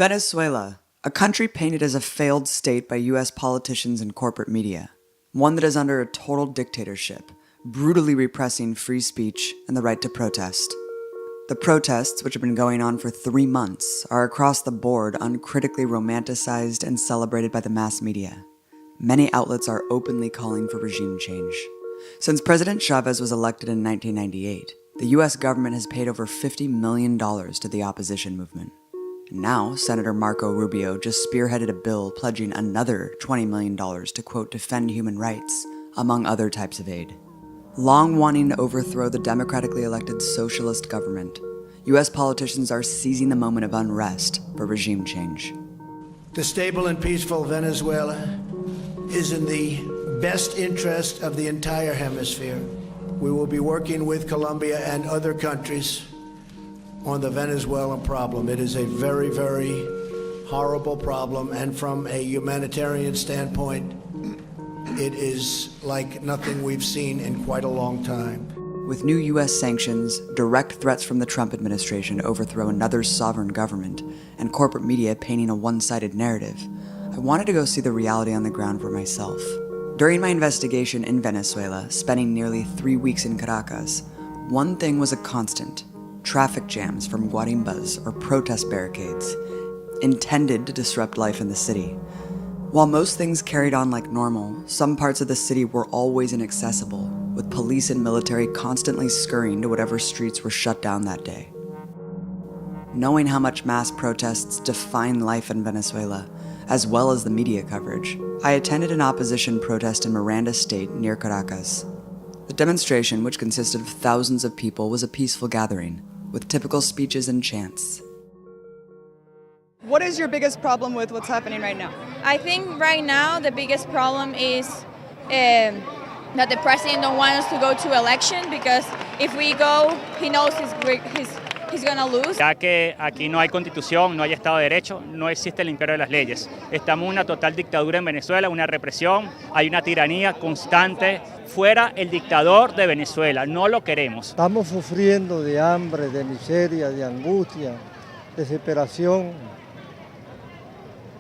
Venezuela, a country painted as a failed state by US politicians and corporate media. One that is under a total dictatorship, brutally repressing free speech and the right to protest. The protests, which have been going on for 3 months, are across the board uncritically romanticized and celebrated by the mass media. Many outlets are openly calling for regime change. Since President Chavez was elected in 1998, the US government has paid over $50 million to the opposition movement. And now, Senator Marco Rubio just spearheaded a bill pledging another $20 million to, quote, defend human rights, among other types of aid. Long wanting to overthrow the democratically elected socialist government, US politicians are seizing the moment of unrest for regime change. The stable and peaceful Venezuela is in the best interest of the entire hemisphere. We will be working with Colombia and other countries on the Venezuelan problem. It is a very, very horrible problem, and from a humanitarian standpoint, it is like nothing we've seen in quite a long time. With new US sanctions, direct threats from the Trump administration to overthrow another sovereign government, and corporate media painting a one-sided narrative, I wanted to go see the reality on the ground for myself. During my investigation in Venezuela, spending nearly 3 weeks in Caracas, one thing was a constant: traffic jams from guarimbas or protest barricades, intended to disrupt life in the city. While most things carried on like normal, some parts of the city were always inaccessible, with police and military constantly scurrying to whatever streets were shut down that day. Knowing how much mass protests define life in Venezuela, as well as the media coverage, I attended an opposition protest in Miranda State near Caracas. The demonstration, which consisted of thousands of people, was a peaceful gathering, with typical speeches and chants. What is your biggest problem with what's happening right now? I think right now the biggest problem is that the president don't want us to go to election, because if we go, he knows he's gonna lose. Ya que aquí no hay constitución, no hay Estado de Derecho, no existe el imperio de las leyes. Estamos en una total dictadura en Venezuela, una represión, hay una tiranía constante. Fuera el dictador de Venezuela, no lo queremos. Estamos sufriendo de hambre, de miseria, de angustia, desesperación,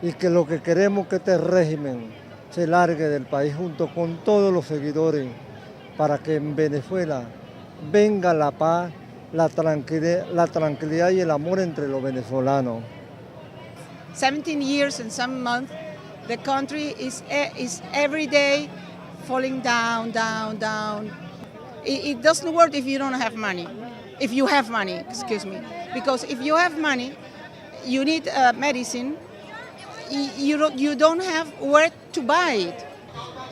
y que lo que queremos es que este régimen se largue del país junto con todos los seguidores, para que en Venezuela venga la paz, la tranquilidad y el amor entre los venezolanos. 17 years and some months, the country is every day falling down. It doesn't work if you don't have money. If you have money, excuse me. Because if you have money, you need medicine. You don't have where to buy it.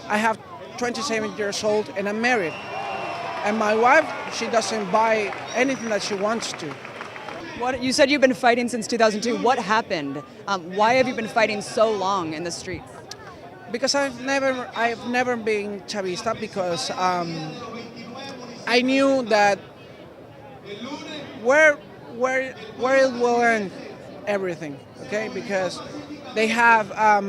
I have 27 years old and I'm married. And my wife, she doesn't buy anything that she wants to. You said you've been fighting since 2002. What happened? Why have you been fighting so long in the streets? Because I've never been Chavista, because I knew that where it will end everything, okay? Because they have a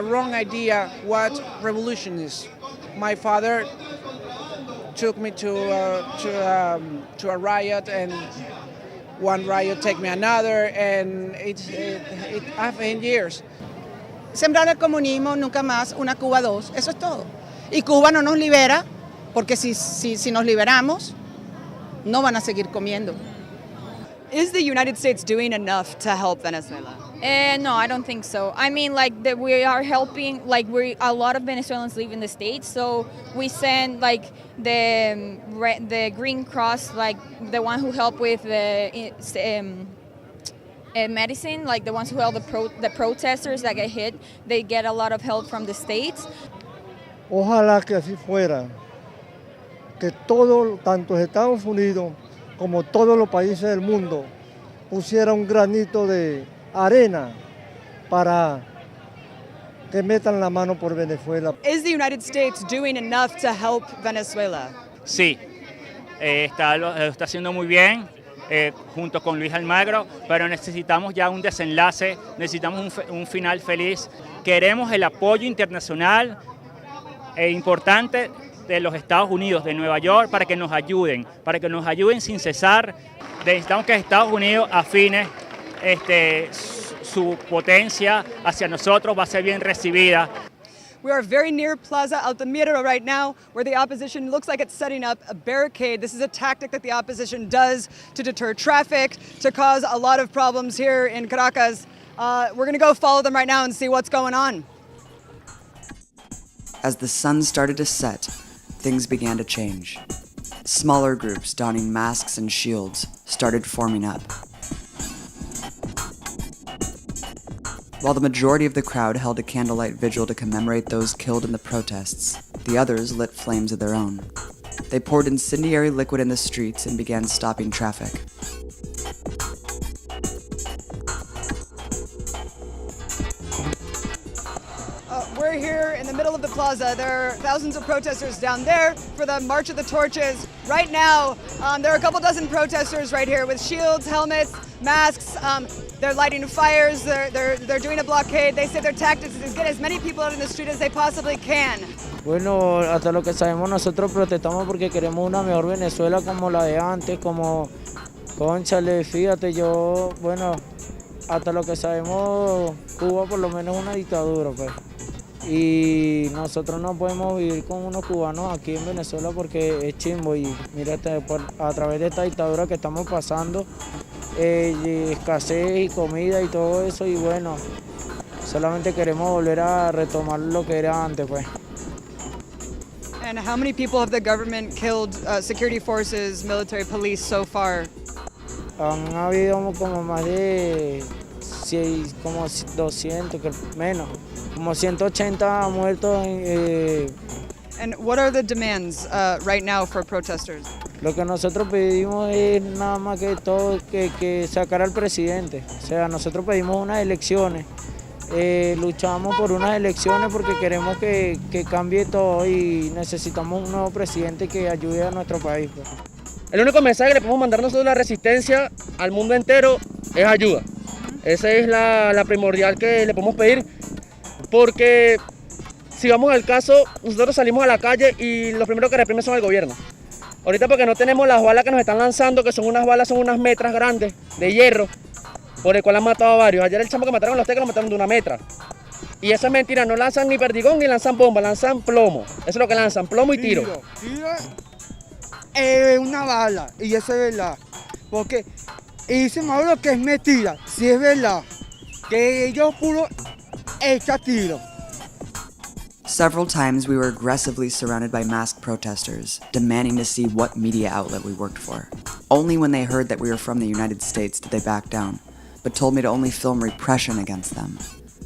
wrong idea what revolution is. My father took me to a riot, and one riot take me another, and it happened years. Sembrar el comunismo, nunca más, una Cuba 2, eso es todo. Y Cuba no nos libera, porque si nos liberamos, no van a seguir comiendo. Is the United States doing enough to help Venezuela? No, I don't think so. I mean, we are helping, a lot of Venezuelans live in the States, so we send the Green Cross, the one who help with the medicine, the ones who help the protesters that get hit, they get a lot of help from the States. Ojalá que así fuera, que todo, tanto Estados Unidos como todos los países del mundo, pusiera un granito de arena para que metan la mano por Venezuela. Is the United States doing enough to help Venezuela? Sí, lo está haciendo muy bien, junto con Luis Almagro, pero necesitamos ya un desenlace, necesitamos un final feliz. Queremos el apoyo internacional importante de los Estados Unidos, de Nueva York, para que nos ayuden sin cesar. Necesitamos que Estados Unidos afine su potencia hacia nosotros va a ser bien recibida. We are very near Plaza Altamira right now, where the opposition looks like it's setting up a barricade. This is a tactic that the opposition does to deter traffic, to cause a lot of problems here in Caracas. We're going to go follow them right now and see what's going on. As the sun started to set, things began to change. Smaller groups donning masks and shields started forming up. While the majority of the crowd held a candlelight vigil to commemorate those killed in the protests, the others lit flames of their own. They poured incendiary liquid in the streets and began stopping traffic. We're here in the middle of the plaza. There are thousands of protesters down there for the March of the Torches. Right now, there are a couple dozen protesters right here with shields, helmets, masks. They're lighting fires. They're doing a blockade. They say their tactics is get as many people out in the street as they possibly can. Bueno, hasta lo que sabemos nosotros protestamos porque queremos una mejor Venezuela como la de antes, como, cónchale, fíjate, bueno, hasta lo que sabemos, Cuba por lo menos es una dictadura, pues. Y nosotros no podemos vivir con unos cubanos aquí en Venezuela porque es chimbo y mira, a través de esta dictadura que estamos pasando, escasez y comida y todo eso, y bueno, solamente queremos volver a retomar lo que era antes, pues. And how many people have the government killed, security forces, military, police so far? Han habido como más de como 200, menos, como 180 muertos. And what are the demands right now for protesters? Lo que nosotros pedimos es nada más que todo que sacar al presidente. O sea, nosotros pedimos unas elecciones, luchamos por unas elecciones porque queremos que cambie todo y necesitamos un nuevo presidente que ayude a nuestro país, pues. El único mensaje que le podemos mandar nosotros la resistencia al mundo entero es ayuda. Esa es la primordial que le podemos pedir, porque si vamos al caso, nosotros salimos a la calle y los primeros que reprimen son el gobierno. Ahorita porque no tenemos las balas que nos están lanzando, que son unas metras grandes de hierro, por el cual han matado a varios. Ayer el chamo que mataron a los tecos lo mataron de 1 metra. Y eso es mentira, no lanzan ni perdigón ni lanzan bomba, lanzan plomo. Eso es lo que lanzan, plomo y tiro. Una bala, y eso es verdad. Porque dice Maduro que es mentira, si es verdad, que ellos puro echan tiro. Several times we were aggressively surrounded by masked protesters, demanding to see what media outlet we worked for. Only when they heard that we were from the United States did they back down, but told me to only film repression against them,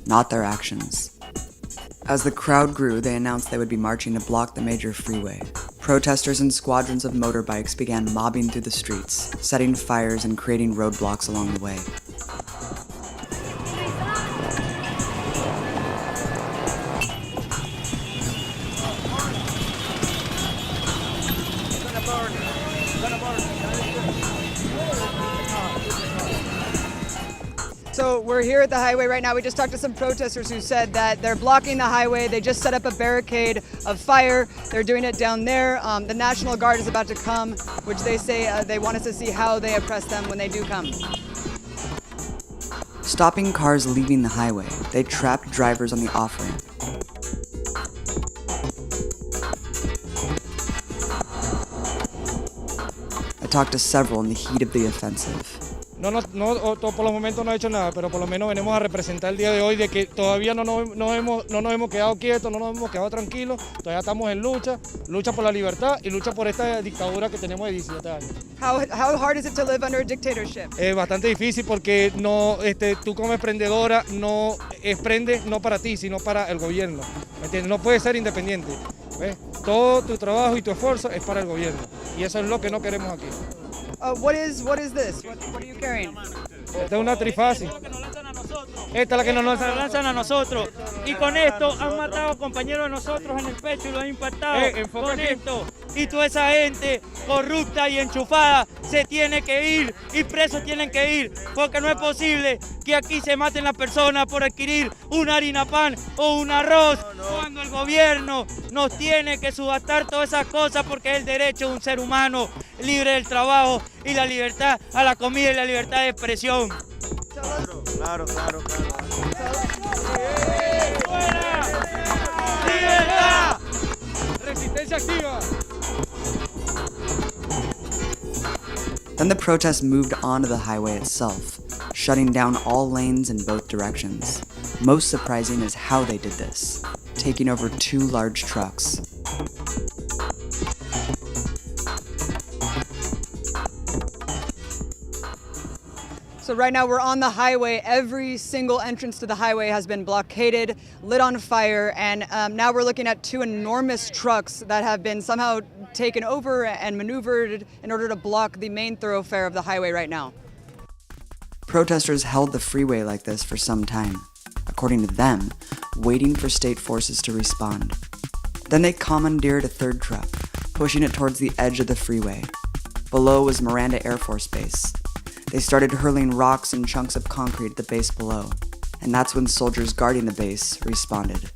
not their actions. As the crowd grew, they announced they would be marching to block the major freeway. Protesters and squadrons of motorbikes began mobbing through the streets, setting fires and creating roadblocks along the way. So we're here at the highway right now. We just talked to some protesters who said that they're blocking the highway. They just set up a barricade of fire. They're doing it down there. The National Guard is about to come, which they say they want us to see how they oppress them when they do come. Stopping cars leaving the highway, they trapped drivers on the off-ramp. I talked to several in the heat of the offensive. Por los momentos no ha hecho nada, pero por lo menos venimos a representar el día de hoy de que todavía no nos hemos quedado quietos, no nos hemos quedado tranquilos, todavía estamos en lucha por la libertad y lucha por esta dictadura que tenemos de 17 años. How hard is it to live under a dictatorship? Es bastante difícil porque tú como emprendedora no emprendes no para ti, sino para el gobierno. ¿Me entiendes? No puedes ser independiente. ¿Ves? Todo tu trabajo y tu esfuerzo es para el gobierno y eso es lo que no queremos aquí. What is this? What are you carrying? Esta es una trifácil. Esta es la que nos lanzan a nosotros. Y con esto han matado a compañeros de nosotros en el pecho y los han impactado con esto. Y toda esa gente corrupta y enchufada se tiene que ir y presos tienen que ir. Porque no es posible que aquí se maten las personas por adquirir una harina pan o un arroz. Cuando el gobierno nos tiene que subastar todas esas cosas porque es el derecho de un ser humano libre del trabajo y la libertad a la comida y la libertad de expresión. Claro, claro, Resistencia activa. Then the protest moved onto the highway itself, shutting down all lanes in both directions. Most surprising is how they did this, taking over 2 large trucks. So right now we're on the highway. Every single entrance to the highway has been blockaded, lit on fire, and now we're looking at 2 enormous trucks that have been somehow taken over and maneuvered in order to block the main thoroughfare of the highway right now. Protesters held the freeway like this for some time, according to them, waiting for state forces to respond. Then they commandeered a 3rd truck, pushing it towards the edge of the freeway. Below was Miranda Air Force Base. They started hurling rocks and chunks of concrete at the base below, and that's when soldiers guarding the base responded.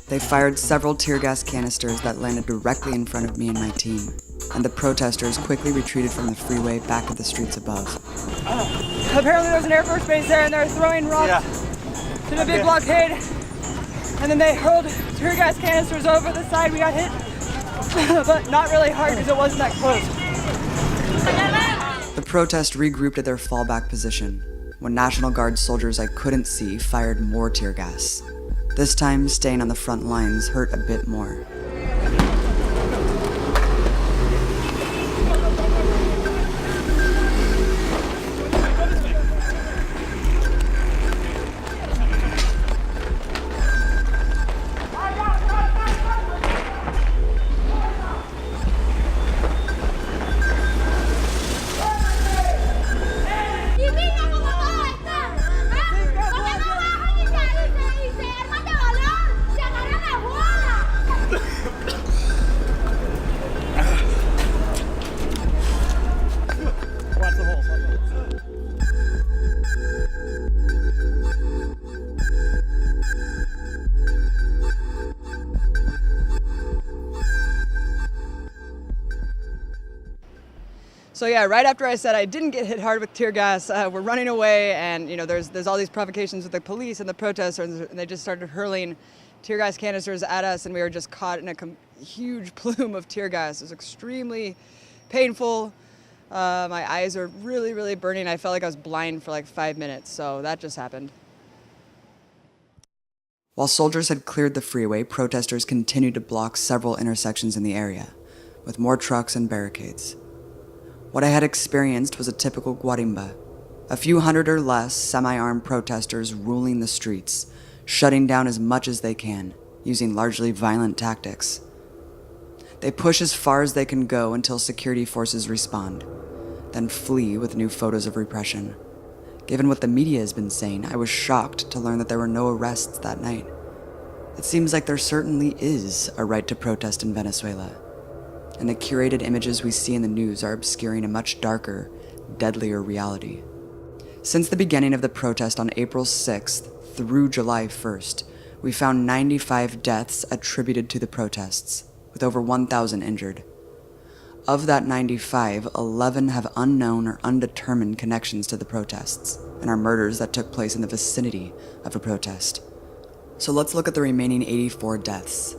They fired several tear gas canisters that landed directly in front of me and my team, and the protesters quickly retreated from the freeway back to the streets above. Apparently there's an Air Force base there and they're throwing rocks to the big blockade, and then they hurled tear gas canisters over the side. We got hit, but not really hard because it wasn't that close. The protest regrouped at their fallback position when National Guard soldiers I couldn't see fired more tear gas. This time, staying on the front lines hurt a bit more. So yeah, right after I said I didn't get hit hard with tear gas, we're running away, and there's all these provocations with the police and the protesters, and they just started hurling tear gas canisters at us, and we were just caught in a huge plume of tear gas. It was extremely painful. My eyes are really, really burning. I felt like I was blind for like 5 minutes, so that just happened. While soldiers had cleared the freeway, protesters continued to block several intersections in the area, with more trucks and barricades. What I had experienced was a typical guarimba, a few hundred or less semi-armed protesters ruling the streets, shutting down as much as they can, using largely violent tactics. They push as far as they can go until security forces respond, then flee with new photos of repression. Given what the media has been saying, I was shocked to learn that there were no arrests that night. It seems like there certainly is a right to protest in Venezuela, and the curated images we see in the news are obscuring a much darker, deadlier reality. Since the beginning of the protest on April 6th through July 1st, we found 95 deaths attributed to the protests, with over 1,000 injured. Of that 95, 11 have unknown or undetermined connections to the protests, and are murders that took place in the vicinity of a protest. So let's look at the remaining 84 deaths.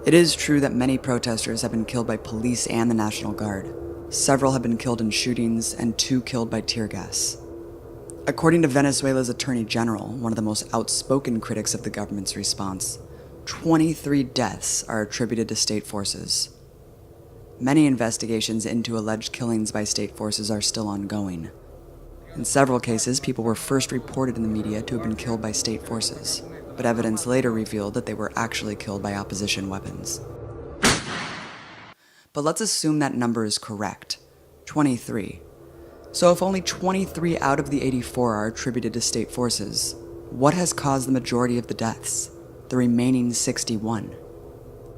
It is true that many protesters have been killed by police and the National Guard. Several have been killed in shootings, and 2 killed by tear gas. According to Venezuela's Attorney General, one of the most outspoken critics of the government's response, 23 deaths are attributed to state forces. Many investigations into alleged killings by state forces are still ongoing. In several cases, people were first reported in the media to have been killed by state forces, but evidence later revealed that they were actually killed by opposition weapons. But let's assume that number is correct, 23. So if only 23 out of the 84 are attributed to state forces, what has caused the majority of the deaths, the remaining 61?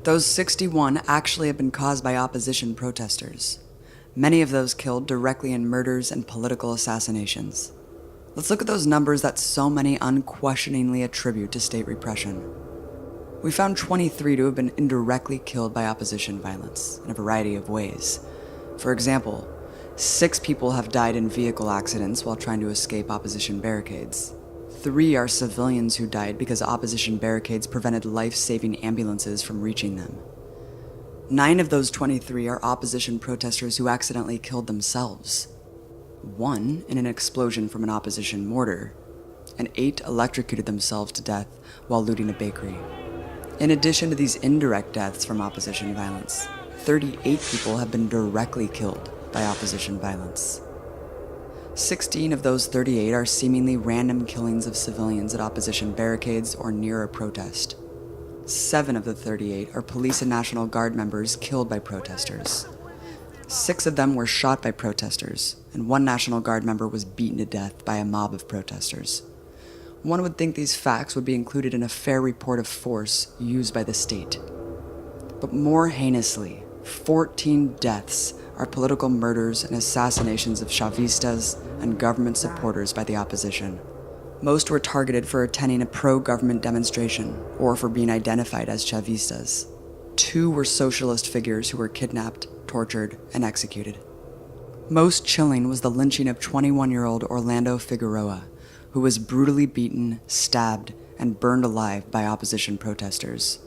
Those 61 actually have been caused by opposition protesters, many of those killed directly in murders and political assassinations. Let's look at those numbers that so many unquestioningly attribute to state repression. We found 23 to have been indirectly killed by opposition violence in a variety of ways. For example, 6 people have died in vehicle accidents while trying to escape opposition barricades. 3 are civilians who died because opposition barricades prevented life-saving ambulances from reaching them. 9 of those 23 are opposition protesters who accidentally killed themselves. 1 in an explosion from an opposition mortar, and 8 electrocuted themselves to death while looting a bakery. In addition to these indirect deaths from opposition violence, 38 people have been directly killed by opposition violence. 16 of those 38 are seemingly random killings of civilians at opposition barricades or near a protest. 7 of the 38 are police and National Guard members killed by protesters. 6 of them were shot by protesters, and 1 National Guard member was beaten to death by a mob of protesters. One would think these facts would be included in a fair report of force used by the state. But more heinously, 14 deaths are political murders and assassinations of Chavistas and government supporters by the opposition. Most were targeted for attending a pro-government demonstration or for being identified as Chavistas. 2 were socialist figures who were kidnapped, tortured, and executed. Most chilling was the lynching of 21-year-old Orlando Figueroa, who was brutally beaten, stabbed, and burned alive by opposition protesters.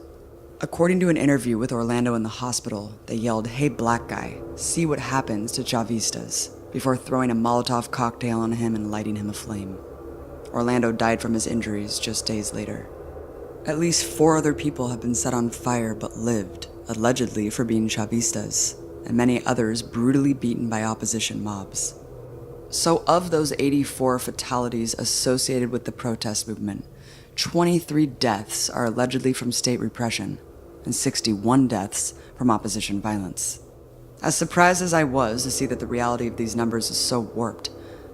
According to an interview with Orlando in the hospital, they yelled, "Hey black guy, see what happens to Chavistas," before throwing a Molotov cocktail on him and lighting him aflame. Orlando died from his injuries just days later. At least 4 other people have been set on fire but lived, allegedly for being Chavistas, and many others brutally beaten by opposition mobs. So of those 84 fatalities associated with the protest movement, 23 deaths are allegedly from state repression, and 61 deaths from opposition violence. As surprised as I was to see that the reality of these numbers is so warped,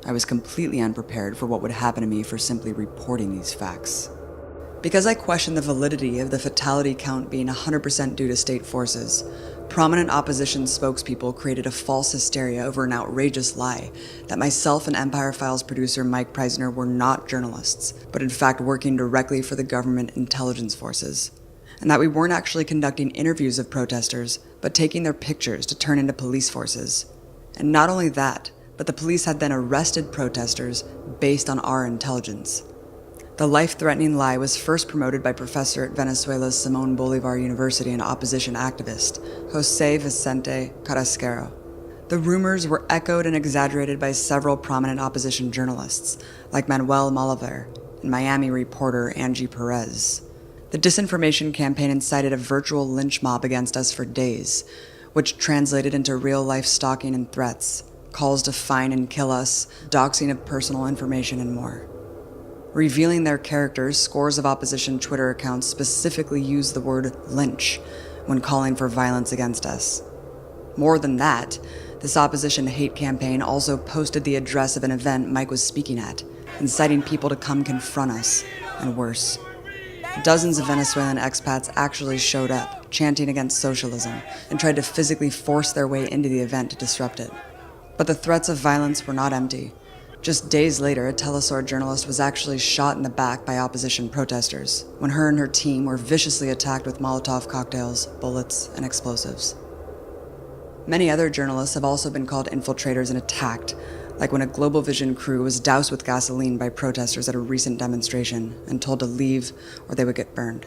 I was completely unprepared for what would happen to me for simply reporting these facts. Because I questioned the validity of the fatality count being 100% due to state forces, prominent opposition spokespeople created a false hysteria over an outrageous lie that myself and Empire Files producer Mike Preisner were not journalists, but in fact working directly for the government intelligence forces, and that we weren't actually conducting interviews of protesters, but taking their pictures to turn into police forces. And not only that, but the police had then arrested protesters based on our intelligence. The life-threatening lie was first promoted by professor at Venezuela's Simón Bolívar University and opposition activist, José Vicente Carrasquero. The rumors were echoed and exaggerated by several prominent opposition journalists, like Manuel Malaver and Miami reporter Angie Perez. The disinformation campaign incited a virtual lynch mob against us for days, which translated into real-life stalking and threats, calls to find and kill us, doxing of personal information, and more. Revealing their characters, scores of opposition Twitter accounts specifically used the word lynch when calling for violence against us. More than that, this opposition hate campaign also posted the address of an event Mike was speaking at, inciting people to come confront us, and worse. Dozens of Venezuelan expats actually showed up, chanting against socialism, and tried to physically force their way into the event to disrupt it. But the threats of violence were not empty. Just days later, a Telesur journalist was actually shot in the back by opposition protesters when her and her team were viciously attacked with Molotov cocktails, bullets, and explosives. Many other journalists have also been called infiltrators and attacked, like when a Global Vision crew was doused with gasoline by protesters at a recent demonstration and told to leave or they would get burned.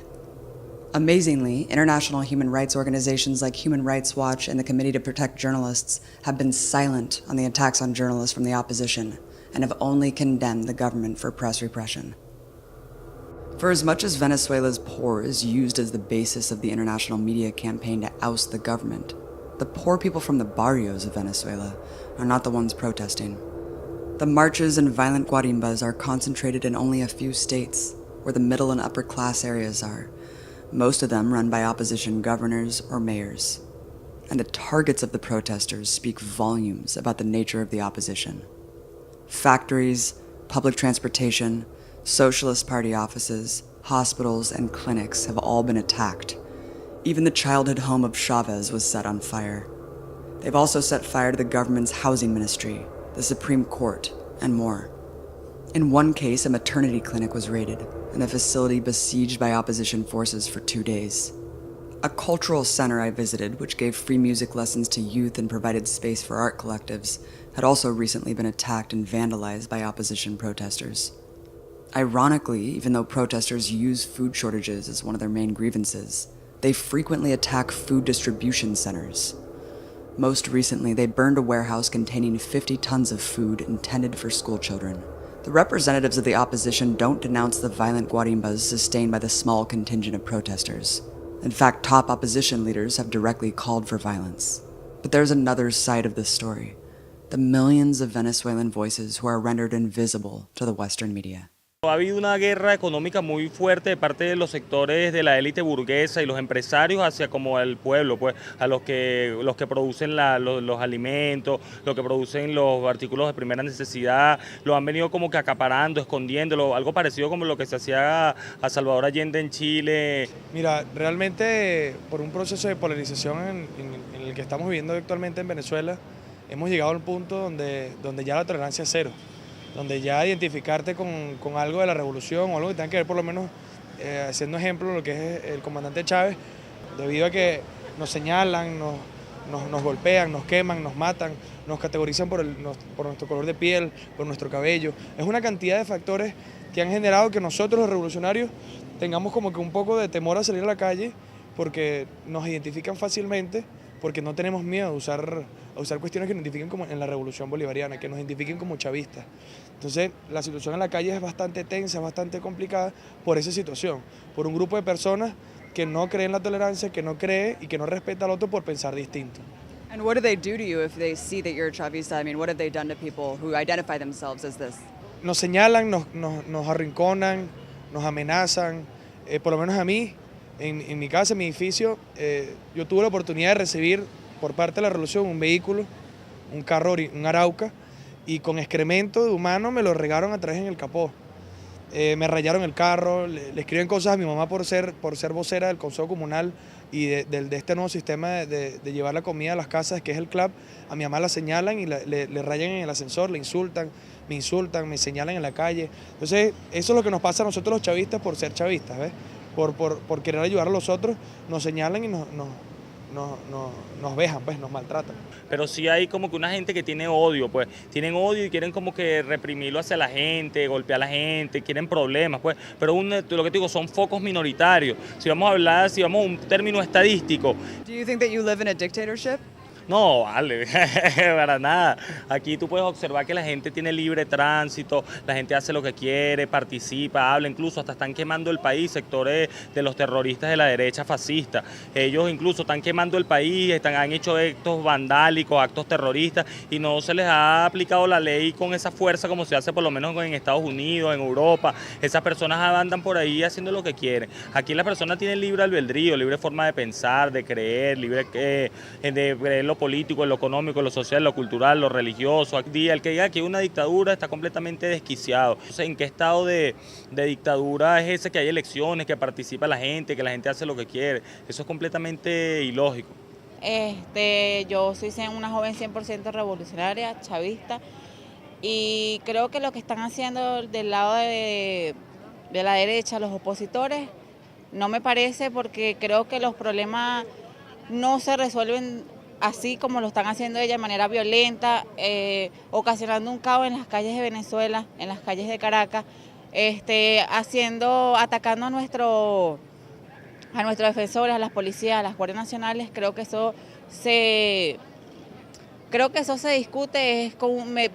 Amazingly, international human rights organizations like Human Rights Watch and the Committee to Protect Journalists have been silent on the attacks on journalists from the opposition, and have only condemned the government for press repression. For as much as Venezuela's poor is used as the basis of the international media campaign to oust the government, the poor people from the barrios of Venezuela are not the ones protesting. The marches and violent guarimbas are concentrated in only a few states, where the middle and upper class areas are, most of them run by opposition governors or mayors. And the targets of the protesters speak volumes about the nature of the opposition. Factories, public transportation, Socialist Party offices, hospitals, and clinics have all been attacked. Even the childhood home of Chavez was set on fire. They've also set fire to the government's housing ministry, the Supreme Court, and more. In one case, a maternity clinic was raided, and the facility besieged by opposition forces for 2 days. A cultural center I visited, which gave free music lessons to youth and provided space for art collectives, had also recently been attacked and vandalized by opposition protesters. Ironically, even though protesters use food shortages as one of their main grievances, they frequently attack food distribution centers. Most recently, they burned a warehouse containing 50 tons of food intended for school children. The representatives of the opposition don't denounce the violent guarimbas sustained by the small contingent of protesters. In fact, top opposition leaders have directly called for violence. But there's another side of this story: the millions of Venezuelan voices who are rendered invisible to the Western media. Ha habido una guerra económica muy fuerte de parte de los sectores de la élite burguesa y los empresarios hacia como el pueblo, pues a los que producen los alimentos, los que producen los artículos de primera necesidad, lo han venido como que acaparando, escondiéndolo, algo parecido como lo que se hacía a Salvador Allende en Chile. Mira, realmente por un proceso de polarización en el que estamos viviendo actualmente en Venezuela, hemos llegado al punto donde ya la tolerancia es cero, donde ya identificarte con algo de la revolución o algo que tenga que ver por lo menos haciendo ejemplo lo que es el comandante Chávez, debido a que nos señalan, nos golpean, nos queman, nos matan, nos categorizan por nuestro color de piel, por nuestro cabello. Es una cantidad de factores que han generado que nosotros los revolucionarios tengamos como que un poco de temor a salir a la calle porque nos identifican fácilmente, porque no tenemos miedo a usar cuestiones que nos identifiquen como en la revolución bolivariana, que nos identifiquen como chavistas. Entonces, la situación en la calle es bastante tensa, bastante complicada por esa situación, por un grupo de personas que no creen en la tolerancia, que no cree y que no respeta al otro por pensar distinto. And what do they do to you if they see that you're a chavista? I mean, what have they done to people who identify themselves as this? Nos señalan, nos arrinconan, nos amenazan, por lo menos a mí. En mi casa, en mi edificio, yo tuve la oportunidad de recibir por parte de la revolución un vehículo, un carro, un Arauca, y con excremento de humano me lo regaron a través en el capó. Me rayaron el carro, le escriben cosas a mi mamá por ser vocera del Consejo Comunal y de este nuevo sistema de llevar la comida a las casas, que es el CLAP. A mi mamá la señalan y le rayan en el ascensor, le insultan, me señalan en la calle. Entonces, eso es lo que nos pasa a nosotros los chavistas por ser chavistas, ¿ves? Por querer ayudar a los otros, nos señalan y nos vejan, pues, nos maltratan. Pero sí hay como que una gente que tiene odio, pues, tienen odio y quieren como que reprimirlo hacia la gente, golpear a la gente, quieren problemas, pues, pero lo que te digo, son focos minoritarios. Si vamos a un término estadístico. Do you think that you live in a dictatorship? No, vale, para nada. Aquí tú puedes observar que la gente tiene libre tránsito, la gente hace lo que quiere, participa, habla, incluso hasta están quemando el país, sectores de los terroristas de la derecha fascista. Ellos incluso están quemando el país, han hecho actos vandálicos, actos terroristas, y no se les ha aplicado la ley con esa fuerza como se hace por lo menos en Estados Unidos, en Europa. Esas personas andan por ahí haciendo lo que quieren. Aquí las personas tienen libre albedrío, libre forma de pensar, de creer, libre de creer lo político, en lo económico, en lo social, en lo cultural, lo religioso. El que diga que hay una dictadura está completamente desquiciado. Entonces, ¿en qué estado de dictadura es ese que hay elecciones, que participa la gente, que la gente hace lo que quiere? Eso es completamente ilógico. Yo soy una joven 100% revolucionaria, chavista, y creo que lo que están haciendo del lado de la derecha, los opositores, no me parece, porque creo que los problemas no se resuelven así como lo están haciendo ella de manera violenta, ocasionando un caos en las calles de Venezuela, en las calles de Caracas, atacando a nuestros defensores, a las policías, a las guardias nacionales. Creo que eso se discute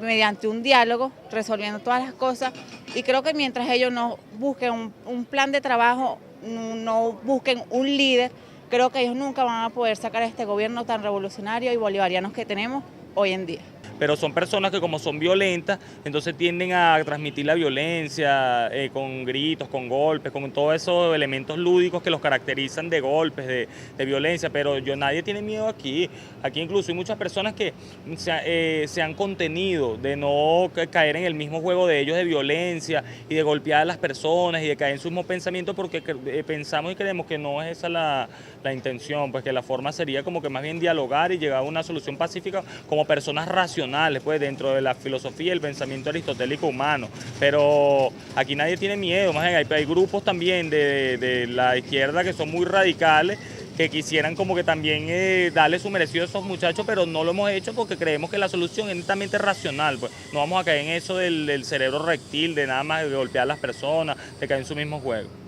mediante un diálogo, resolviendo todas las cosas, y creo que mientras ellos no busquen un plan de trabajo, no busquen un líder, creo que ellos nunca van a poder sacar a este gobierno tan revolucionario y bolivariano que tenemos hoy en día. pero son personas que como son violentas, entonces tienden a transmitir la violencia con gritos, con golpes, con todos esos elementos lúdicos que los caracterizan de golpes, de violencia, pero nadie tiene miedo aquí. Aquí incluso hay muchas personas que se han contenido de no caer en el mismo juego de ellos de violencia y de golpear a las personas y de caer en sus mismos pensamientos porque pensamos y creemos que no es esa la intención, pues que la forma sería como que más bien dialogar y llegar a una solución pacífica como personas racionales, pues dentro de la filosofía y el pensamiento aristotélico humano. Pero aquí nadie tiene miedo, más bien hay grupos también de la izquierda que son muy radicales, que quisieran como que también darle su merecido a esos muchachos, pero no lo hemos hecho porque creemos que la solución es netamente racional, pues no vamos a caer en eso del cerebro reptil, de nada más de golpear a las personas, de caer en su mismo juego.